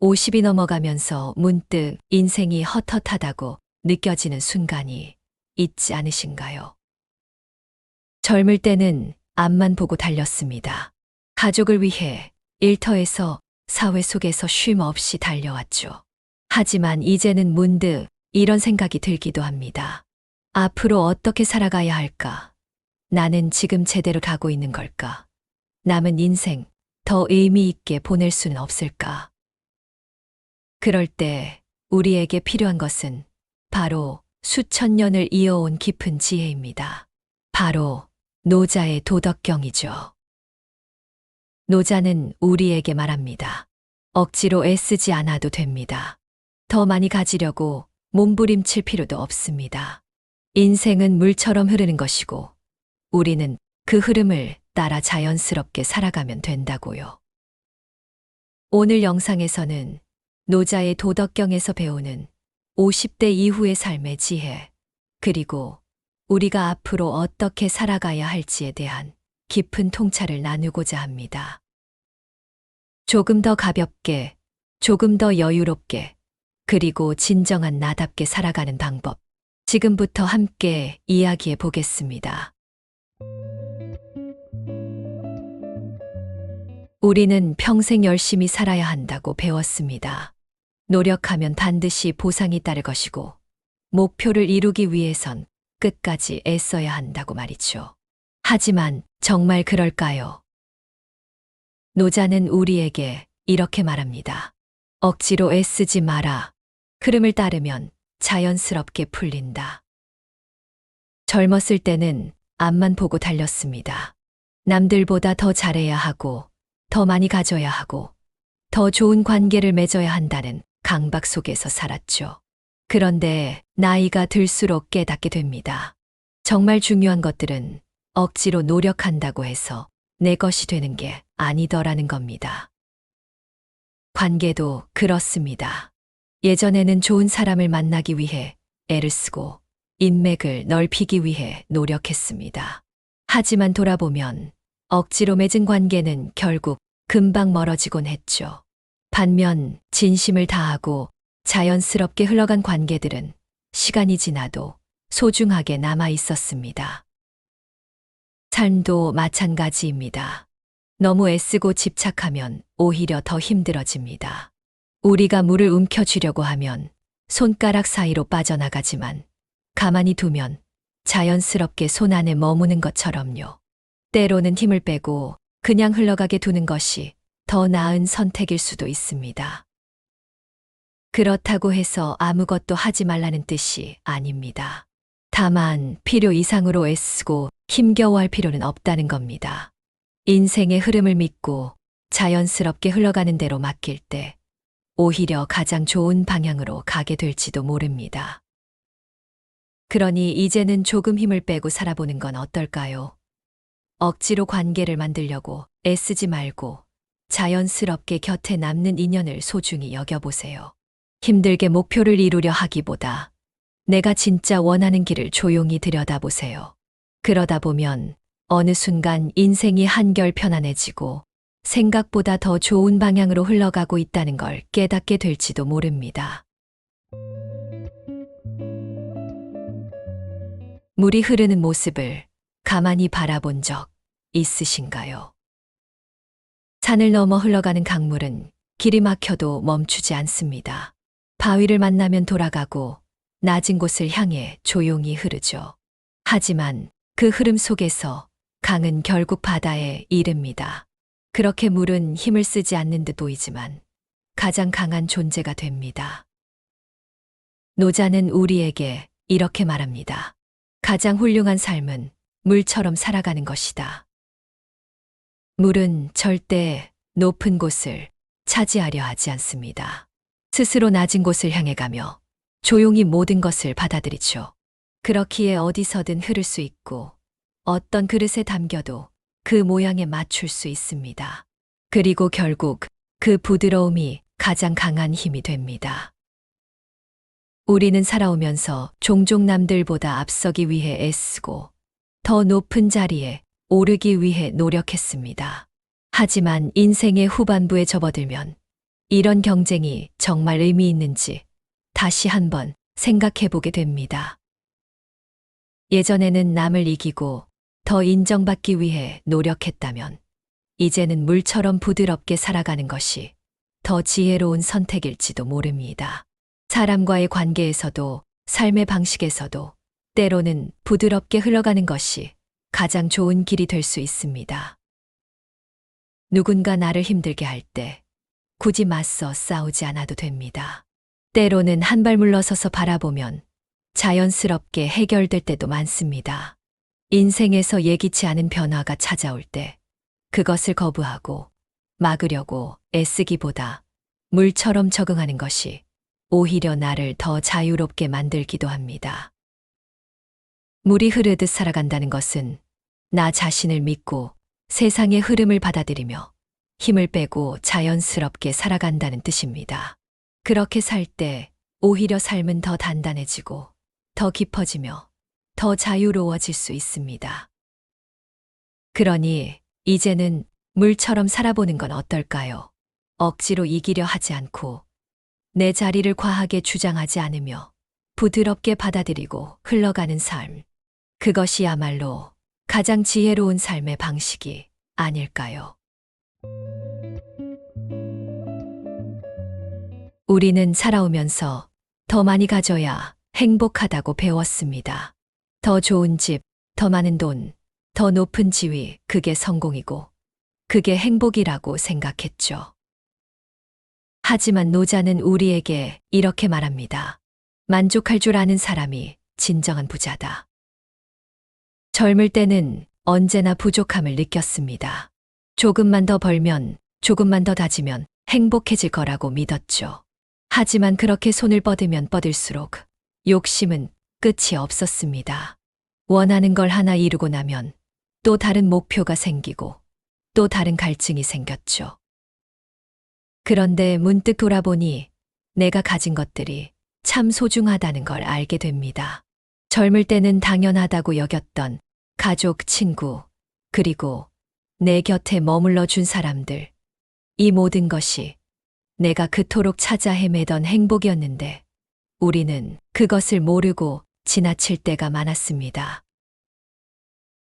50이 넘어가면서 문득 인생이 헛헛하다고 느껴지는 순간이 있지 않으신가요? 젊을 때는 앞만 보고 달렸습니다. 가족을 위해 일터에서 사회 속에서 쉼 없이 달려왔죠. 하지만 이제는 문득 이런 생각이 들기도 합니다. 앞으로 어떻게 살아가야 할까? 나는 지금 제대로 가고 있는 걸까? 남은 인생 더 의미 있게 보낼 수는 없을까? 그럴 때 우리에게 필요한 것은 바로 수천 년을 이어온 깊은 지혜입니다. 바로 노자의 도덕경이죠. 노자는 우리에게 말합니다. 억지로 애쓰지 않아도 됩니다. 더 많이 가지려고 몸부림칠 필요도 없습니다. 인생은 물처럼 흐르는 것이고 우리는 그 흐름을 따라 자연스럽게 살아가면 된다고요. 오늘 영상에서는 노자의 도덕경에서 배우는 50대 이후의 삶의 지혜, 그리고 우리가 앞으로 어떻게 살아가야 할지에 대한 깊은 통찰을 나누고자 합니다. 조금 더 가볍게, 조금 더 여유롭게, 그리고 진정한 나답게 살아가는 방법. 지금부터 함께 이야기해 보겠습니다. 우리는 평생 열심히 살아야 한다고 배웠습니다. 노력하면 반드시 보상이 따를 것이고, 목표를 이루기 위해선 끝까지 애써야 한다고 말이죠. 하지만 정말 그럴까요? 노자는 우리에게 이렇게 말합니다. 억지로 애쓰지 마라. 흐름을 따르면 자연스럽게 풀린다. 젊었을 때는 앞만 보고 달렸습니다. 남들보다 더 잘해야 하고, 더 많이 가져야 하고, 더 좋은 관계를 맺어야 한다는 강박 속에서 살았죠. 그런데 나이가 들수록 깨닫게 됩니다. 정말 중요한 것들은 억지로 노력한다고 해서 내 것이 되는 게 아니더라는 겁니다. 관계도 그렇습니다. 예전에는 좋은 사람을 만나기 위해 애를 쓰고 인맥을 넓히기 위해 노력했습니다. 하지만 돌아보면 억지로 맺은 관계는 결국 금방 멀어지곤 했죠. 반면 진심을 다하고 자연스럽게 흘러간 관계들은 시간이 지나도 소중하게 남아 있었습니다. 삶도 마찬가지입니다. 너무 애쓰고 집착하면 오히려 더 힘들어집니다. 우리가 물을 움켜쥐려고 하면 손가락 사이로 빠져나가지만 가만히 두면 자연스럽게 손 안에 머무는 것처럼요. 때로는 힘을 빼고 그냥 흘러가게 두는 것이 더 나은 선택일 수도 있습니다. 그렇다고 해서 아무것도 하지 말라는 뜻이 아닙니다. 다만 필요 이상으로 애쓰고 힘겨워할 필요는 없다는 겁니다. 인생의 흐름을 믿고 자연스럽게 흘러가는 대로 맡길 때 오히려 가장 좋은 방향으로 가게 될지도 모릅니다. 그러니 이제는 조금 힘을 빼고 살아보는 건 어떨까요? 억지로 관계를 만들려고 애쓰지 말고 자연스럽게 곁에 남는 인연을 소중히 여겨보세요. 힘들게 목표를 이루려 하기보다 내가 진짜 원하는 길을 조용히 들여다보세요. 그러다 보면 어느 순간 인생이 한결 편안해지고 생각보다 더 좋은 방향으로 흘러가고 있다는 걸 깨닫게 될지도 모릅니다. 물이 흐르는 모습을 가만히 바라본 적 있으신가요? 산을 넘어 흘러가는 강물은 길이 막혀도 멈추지 않습니다. 바위를 만나면 돌아가고 낮은 곳을 향해 조용히 흐르죠. 하지만 그 흐름 속에서 강은 결국 바다에 이릅니다. 그렇게 물은 힘을 쓰지 않는 듯 보이지만 가장 강한 존재가 됩니다. 노자는 우리에게 이렇게 말합니다. 가장 훌륭한 삶은 물처럼 살아가는 것이다. 물은 절대 높은 곳을 차지하려 하지 않습니다. 스스로 낮은 곳을 향해 가며 조용히 모든 것을 받아들이죠. 그렇기에 어디서든 흐를 수 있고 어떤 그릇에 담겨도 그 모양에 맞출 수 있습니다. 그리고 결국 그 부드러움이 가장 강한 힘이 됩니다. 우리는 살아오면서 종종 남들보다 앞서기 위해 애쓰고 더 높은 자리에 오르기 위해 노력했습니다. 하지만 인생의 후반부에 접어들면 이런 경쟁이 정말 의미 있는지 다시 한번 생각해 보게 됩니다. 예전에는 남을 이기고 더 인정받기 위해 노력했다면 이제는 물처럼 부드럽게 살아가는 것이 더 지혜로운 선택일지도 모릅니다. 사람과의 관계에서도 삶의 방식에서도 때로는 부드럽게 흘러가는 것이 가장 좋은 길이 될 수 있습니다. 누군가 나를 힘들게 할 때 굳이 맞서 싸우지 않아도 됩니다. 때로는 한 발 물러서서 바라보면 자연스럽게 해결될 때도 많습니다. 인생에서 예기치 않은 변화가 찾아올 때 그것을 거부하고 막으려고 애쓰기보다 물처럼 적응하는 것이 오히려 나를 더 자유롭게 만들기도 합니다. 물이 흐르듯 살아간다는 것은 나 자신을 믿고 세상의 흐름을 받아들이며 힘을 빼고 자연스럽게 살아간다는 뜻입니다. 그렇게 살 때 오히려 삶은 더 단단해지고 더 깊어지며 더 자유로워질 수 있습니다. 그러니 이제는 물처럼 살아보는 건 어떨까요? 억지로 이기려 하지 않고 내 자리를 과하게 주장하지 않으며 부드럽게 받아들이고 흘러가는 삶. 그것이야말로 가장 지혜로운 삶의 방식이 아닐까요? 우리는 살아오면서 더 많이 가져야 행복하다고 배웠습니다. 더 좋은 집, 더 많은 돈, 더 높은 지위, 그게 성공이고, 그게 행복이라고 생각했죠. 하지만 노자는 우리에게 이렇게 말합니다. 만족할 줄 아는 사람이 진정한 부자다. 젊을 때는 언제나 부족함을 느꼈습니다. 조금만 더 벌면, 조금만 더 다지면 행복해질 거라고 믿었죠. 하지만 그렇게 손을 뻗으면 뻗을수록 욕심은 끝이 없었습니다. 원하는 걸 하나 이루고 나면 또 다른 목표가 생기고 또 다른 갈증이 생겼죠. 그런데 문득 돌아보니 내가 가진 것들이 참 소중하다는 걸 알게 됩니다. 젊을 때는 당연하다고 여겼던 가족, 친구, 그리고 내 곁에 머물러 준 사람들. 이 모든 것이 내가 그토록 찾아 헤매던 행복이었는데 우리는 그것을 모르고 지나칠 때가 많았습니다.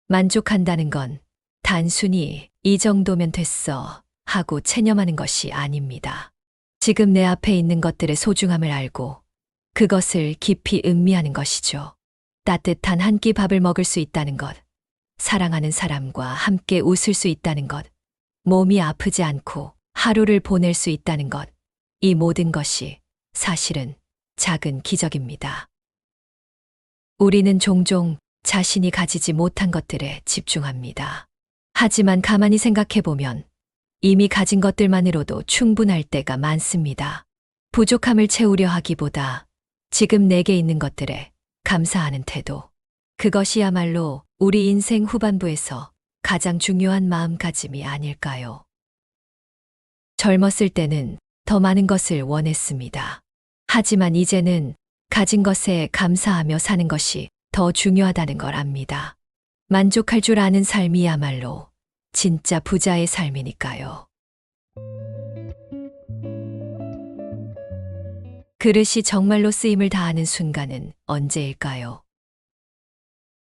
만족한다는 건 단순히 이 정도면 됐어 하고 체념하는 것이 아닙니다. 지금 내 앞에 있는 것들의 소중함을 알고 그것을 깊이 음미하는 것이죠. 따뜻한 한 끼 밥을 먹을 수 있다는 것, 사랑하는 사람과 함께 웃을 수 있다는 것, 몸이 아프지 않고 하루를 보낼 수 있다는 것, 이 모든 것이 사실은 작은 기적입니다. 우리는 종종 자신이 가지지 못한 것들에 집중합니다. 하지만 가만히 생각해보면 이미 가진 것들만으로도 충분할 때가 많습니다. 부족함을 채우려 하기보다 지금 내게 있는 것들에 감사하는 태도. 그것이야말로 우리 인생 후반부에서 가장 중요한 마음가짐이 아닐까요? 젊었을 때는 더 많은 것을 원했습니다. 하지만 이제는 가진 것에 감사하며 사는 것이 더 중요하다는 걸 압니다. 만족할 줄 아는 삶이야말로 진짜 부자의 삶이니까요. 그릇이 정말로 쓰임을 다하는 순간은 언제일까요?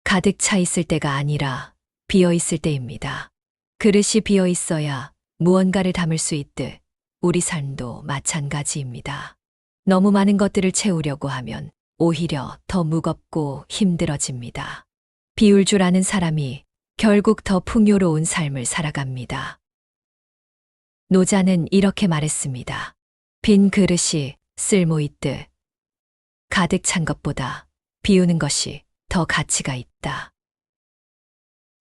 가득 차 있을 때가 아니라 비어 있을 때입니다. 그릇이 비어 있어야 무언가를 담을 수 있듯 우리 삶도 마찬가지입니다. 너무 많은 것들을 채우려고 하면 오히려 더 무겁고 힘들어집니다. 비울 줄 아는 사람이 결국 더 풍요로운 삶을 살아갑니다. 노자는 이렇게 말했습니다. 빈 그릇이 쓸모 있듯 가득 찬 것보다 비우는 것이 더 가치가 있다.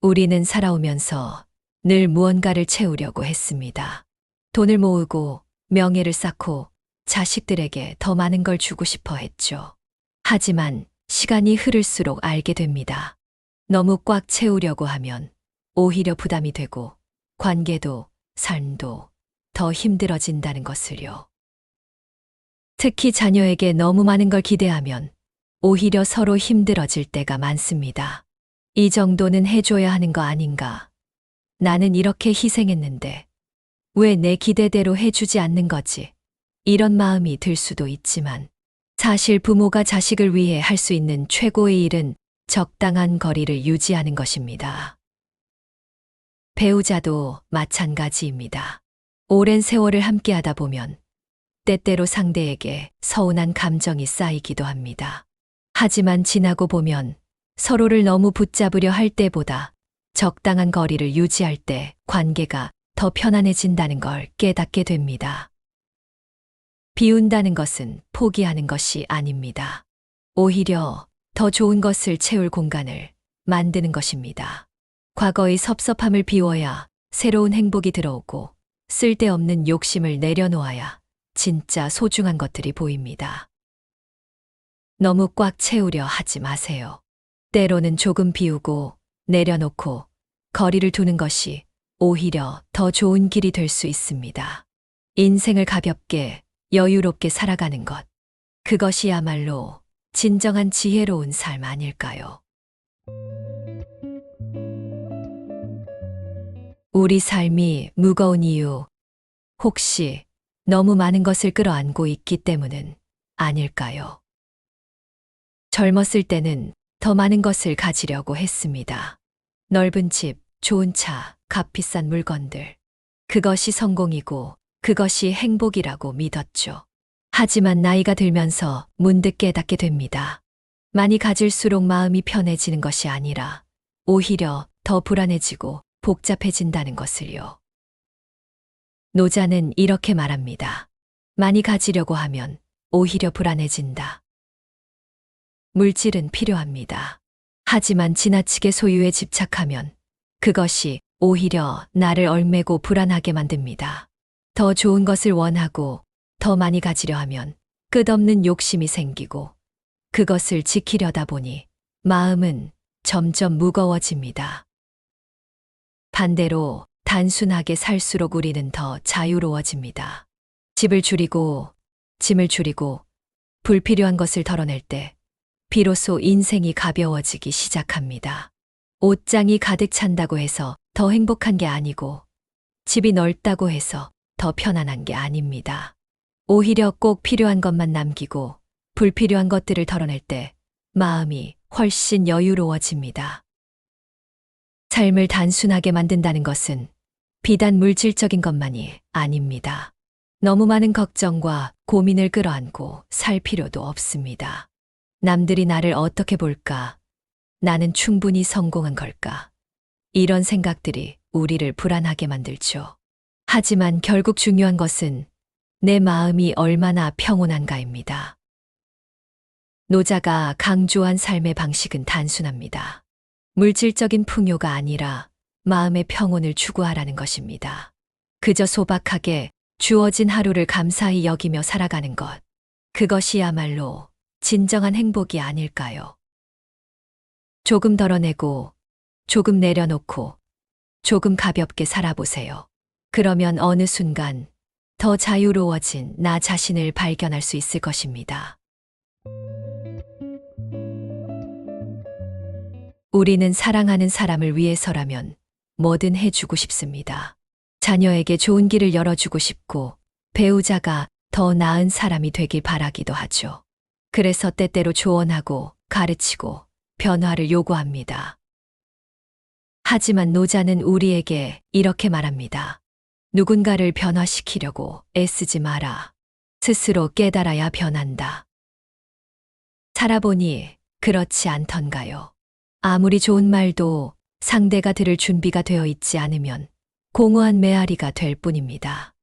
우리는 살아오면서 늘 무언가를 채우려고 했습니다. 돈을 모으고 명예를 쌓고 자식들에게 더 많은 걸 주고 싶어 했죠. 하지만 시간이 흐를수록 알게 됩니다. 너무 꽉 채우려고 하면 오히려 부담이 되고 관계도 삶도 더 힘들어진다는 것을요. 특히 자녀에게 너무 많은 걸 기대하면 오히려 서로 힘들어질 때가 많습니다. 이 정도는 해줘야 하는 거 아닌가? 나는 이렇게 희생했는데 왜 내 기대대로 해주지 않는 거지? 이런 마음이 들 수도 있지만 사실 부모가 자식을 위해 할 수 있는 최고의 일은 적당한 거리를 유지하는 것입니다. 배우자도 마찬가지입니다. 오랜 세월을 함께하다 보면 때때로 상대에게 서운한 감정이 쌓이기도 합니다. 하지만 지나고 보면 서로를 너무 붙잡으려 할 때보다 적당한 거리를 유지할 때 관계가 더 편안해진다는 걸 깨닫게 됩니다. 비운다는 것은 포기하는 것이 아닙니다. 오히려 더 좋은 것을 채울 공간을 만드는 것입니다. 과거의 섭섭함을 비워야 새로운 행복이 들어오고 쓸데없는 욕심을 내려놓아야 진짜 소중한 것들이 보입니다. 너무 꽉 채우려 하지 마세요. 때로는 조금 비우고 내려놓고 거리를 두는 것이 오히려 더 좋은 길이 될 수 있습니다. 인생을 가볍게 여유롭게 살아가는 것. 그것이야말로 진정한 지혜로운 삶 아닐까요? 우리 삶이 무거운 이유, 혹시 너무 많은 것을 끌어안고 있기 때문은 아닐까요? 젊었을 때는 더 많은 것을 가지려고 했습니다. 넓은 집, 좋은 차, 값비싼 물건들. 그것이 성공이고 그것이 행복이라고 믿었죠. 하지만 나이가 들면서 문득 깨닫게 됩니다. 많이 가질수록 마음이 편해지는 것이 아니라 오히려 더 불안해지고 복잡해진다는 것을요. 노자는 이렇게 말합니다. 많이 가지려고 하면 오히려 불안해진다. 물질은 필요합니다. 하지만 지나치게 소유에 집착하면 그것이 오히려 나를 얽매고 불안하게 만듭니다. 더 좋은 것을 원하고 더 많이 가지려 하면 끝없는 욕심이 생기고 그것을 지키려다 보니 마음은 점점 무거워집니다. 반대로 단순하게 살수록 우리는 더 자유로워집니다. 집을 줄이고 짐을 줄이고 불필요한 것을 덜어낼 때 비로소 인생이 가벼워지기 시작합니다. 옷장이 가득 찬다고 해서 더 행복한 게 아니고 집이 넓다고 해서 더 편안한 게 아닙니다. 오히려 꼭 필요한 것만 남기고 불필요한 것들을 덜어낼 때 마음이 훨씬 여유로워집니다. 삶을 단순하게 만든다는 것은 비단 물질적인 것만이 아닙니다. 너무 많은 걱정과 고민을 끌어안고 살 필요도 없습니다. 남들이 나를 어떻게 볼까? 나는 충분히 성공한 걸까? 이런 생각들이 우리를 불안하게 만들죠. 하지만 결국 중요한 것은 내 마음이 얼마나 평온한가입니다. 노자가 강조한 삶의 방식은 단순합니다. 물질적인 풍요가 아니라 마음의 평온을 추구하라는 것입니다. 그저 소박하게 주어진 하루를 감사히 여기며 살아가는 것. 그것이야말로 진정한 행복이 아닐까요? 조금 덜어내고, 조금 내려놓고, 조금 가볍게 살아보세요. 그러면 어느 순간 더 자유로워진 나 자신을 발견할 수 있을 것입니다. 우리는 사랑하는 사람을 위해서라면 뭐든 해주고 싶습니다. 자녀에게 좋은 길을 열어주고 싶고 배우자가 더 나은 사람이 되길 바라기도 하죠. 그래서 때때로 조언하고 가르치고 변화를 요구합니다. 하지만 노자는 우리에게 이렇게 말합니다. 누군가를 변화시키려고 애쓰지 마라. 스스로 깨달아야 변한다. 살아보니 그렇지 않던가요? 아무리 좋은 말도 상대가 들을 준비가 되어 있지 않으면 공허한 메아리가 될 뿐입니다.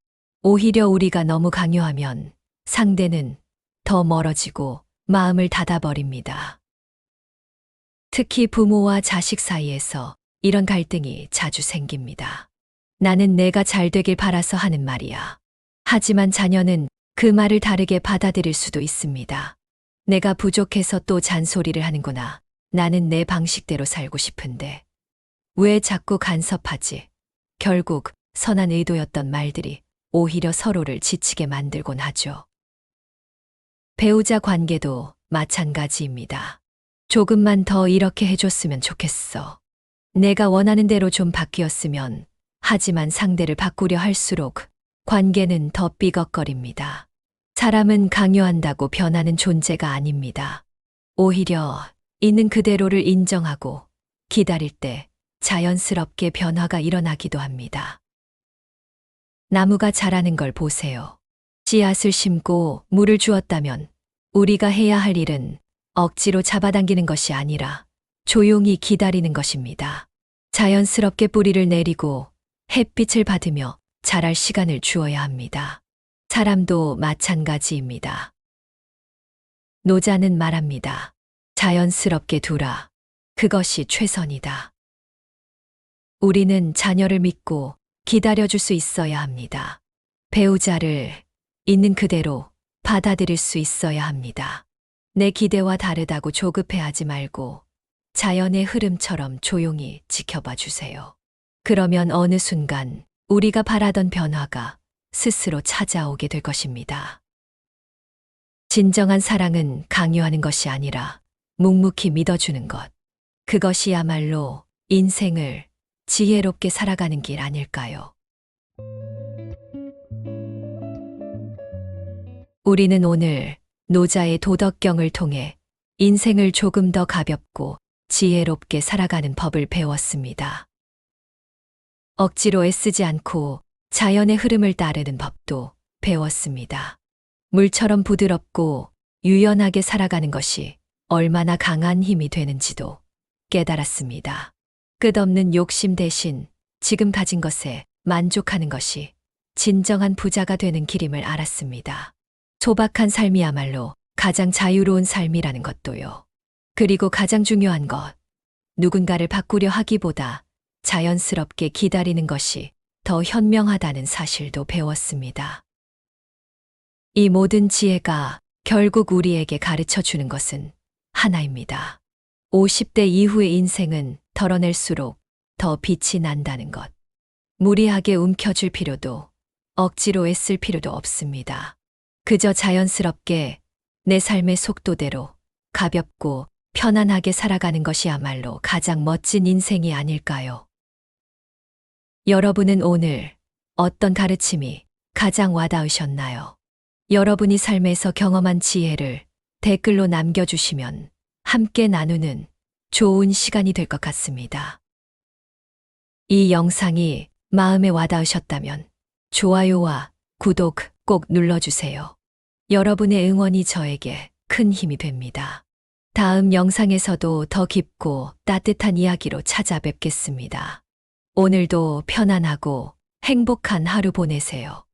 오히려 우리가 너무 강요하면 상대는 더 멀어지고 마음을 닫아버립니다. 특히 부모와 자식 사이에서 이런 갈등이 자주 생깁니다. 나는 내가 잘 되길 바라서 하는 말이야. 하지만 자녀는 그 말을 다르게 받아들일 수도 있습니다. 내가 부족해서 또 잔소리를 하는구나. 나는 내 방식대로 살고 싶은데. 왜 자꾸 간섭하지? 결국 선한 의도였던 말들이 오히려 서로를 지치게 만들곤 하죠. 배우자 관계도 마찬가지입니다. 조금만 더 이렇게 해줬으면 좋겠어. 내가 원하는 대로 좀 바뀌었으면. 하지만 상대를 바꾸려 할수록 관계는 더 삐걱거립니다. 사람은 강요한다고 변하는 존재가 아닙니다. 오히려 있는 그대로를 인정하고 기다릴 때 자연스럽게 변화가 일어나기도 합니다. 나무가 자라는 걸 보세요. 씨앗을 심고 물을 주었다면 우리가 해야 할 일은 억지로 잡아당기는 것이 아니라 조용히 기다리는 것입니다. 자연스럽게 뿌리를 내리고 햇빛을 받으며 자랄 시간을 주어야 합니다. 사람도 마찬가지입니다. 노자는 말합니다. 자연스럽게 두라. 그것이 최선이다. 우리는 자녀를 믿고 기다려줄 수 있어야 합니다. 배우자를 있는 그대로 받아들일 수 있어야 합니다. 내 기대와 다르다고 조급해하지 말고 자연의 흐름처럼 조용히 지켜봐 주세요. 그러면 어느 순간 우리가 바라던 변화가 스스로 찾아오게 될 것입니다. 진정한 사랑은 강요하는 것이 아니라 묵묵히 믿어주는 것. 그것이야말로 인생을 지혜롭게 살아가는 길 아닐까요? 우리는 오늘 노자의 도덕경을 통해 인생을 조금 더 가볍고 지혜롭게 살아가는 법을 배웠습니다. 억지로 애쓰지 않고 자연의 흐름을 따르는 법도 배웠습니다. 물처럼 부드럽고 유연하게 살아가는 것이 얼마나 강한 힘이 되는지도 깨달았습니다. 끝없는 욕심 대신 지금 가진 것에 만족하는 것이 진정한 부자가 되는 길임을 알았습니다. 소박한 삶이야말로 가장 자유로운 삶이라는 것도요. 그리고 가장 중요한 것, 누군가를 바꾸려 하기보다 자연스럽게 기다리는 것이 더 현명하다는 사실도 배웠습니다. 이 모든 지혜가 결국 우리에게 가르쳐 주는 것은 하나입니다. 50대 이후의 인생은 덜어낼수록 더 빛이 난다는 것. 무리하게 움켜쥘 필요도 억지로 애쓸 필요도 없습니다. 그저 자연스럽게 내 삶의 속도대로 가볍고 편안하게 살아가는 것이야말로 가장 멋진 인생이 아닐까요? 여러분은 오늘 어떤 가르침이 가장 와닿으셨나요? 여러분이 삶에서 경험한 지혜를 댓글로 남겨주시면 함께 나누는 좋은 시간이 될 것 같습니다. 이 영상이 마음에 와닿으셨다면 좋아요와 구독 꼭 눌러주세요. 여러분의 응원이 저에게 큰 힘이 됩니다. 다음 영상에서도 더 깊고 따뜻한 이야기로 찾아뵙겠습니다. 오늘도 편안하고 행복한 하루 보내세요.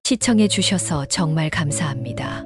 시청해 주셔서 정말 감사합니다.